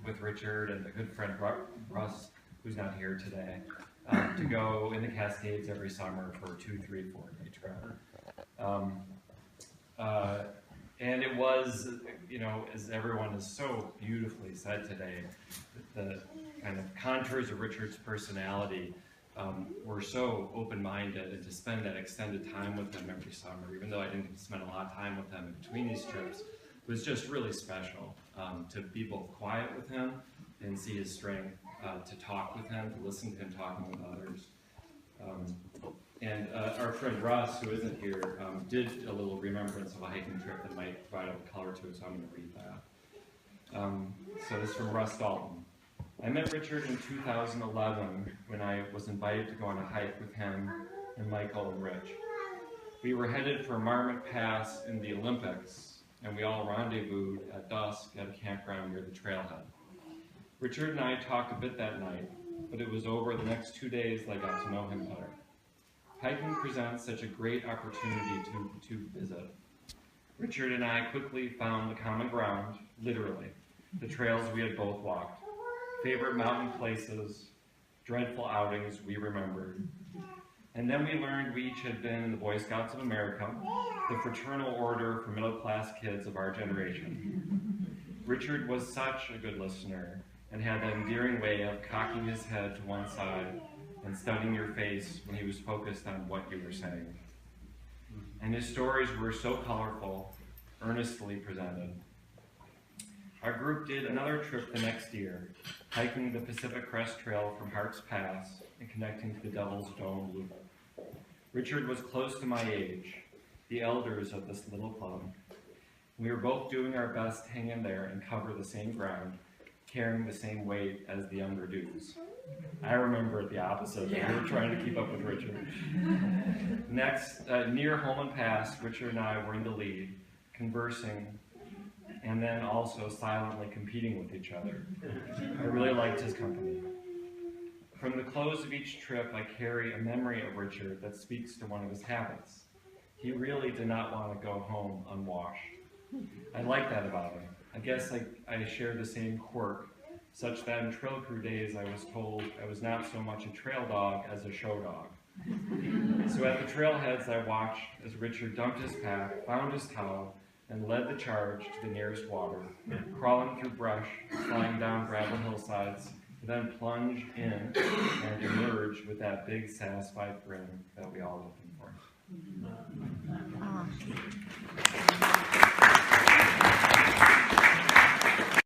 with Richard and a good friend Russ, who's not here today, to go in the Cascades every summer for a 2, 3, 4-day trip. And it was, you know, as everyone has so beautifully said today, the kind of contours of Richard's personality were so open-minded, and to spend that extended time with him every summer, even though I didn't spend a lot of time with him in between these trips, was just really special to be both quiet with him and see his strength, to talk with him, to listen to him talking with others. And our friend Russ, who isn't here, did a little remembrance of a hiking trip that might provide a color to it, so I'm going to read that. So this is from Russ Dalton. I met Richard in 2011 when I was invited to go on a hike with him and Michael and Rich. We were headed for Marmot Pass in the Olympics, and we all rendezvoused at dusk at a campground near the trailhead. Richard and I talked a bit that night, but it was over the next 2 days that I got to know him better. Hiking presents such a great opportunity to visit. Richard and I quickly found the common ground, literally, the trails we had both walked, favorite mountain places, dreadful outings we remembered. And then we learned we each had been in the Boy Scouts of America, the fraternal order for middle-class kids of our generation. Richard was such a good listener and had that endearing way of cocking his head to one side and studying your face when he was focused on what you were saying. And his stories were so colorful, earnestly presented. Our group did another trip the next year, hiking the Pacific Crest Trail from Hart's Pass and connecting to the Devil's Dome Loop. Richard was close to my age, the elders of this little club. We were both doing our best to hang in there and cover the same ground, carrying the same weight as the younger dudes. I remember the opposite. We were trying to keep up with Richard. Next, near Holman Pass, Richard and I were in the lead, conversing, and then also silently competing with each other. I really liked his company. From the close of each trip, I carry a memory of Richard that speaks to one of his habits. He really did not want to go home unwashed. I like that about him. I guess I share the same quirk, such that in trail crew days I was told I was not so much a trail dog as a show dog. So at the trailheads I watched as Richard dumped his pack, found his towel, and led the charge to the nearest water, crawling through brush, flying down gravel hillsides, to then plunge in and emerge with that big satisfied grin that we all looking for.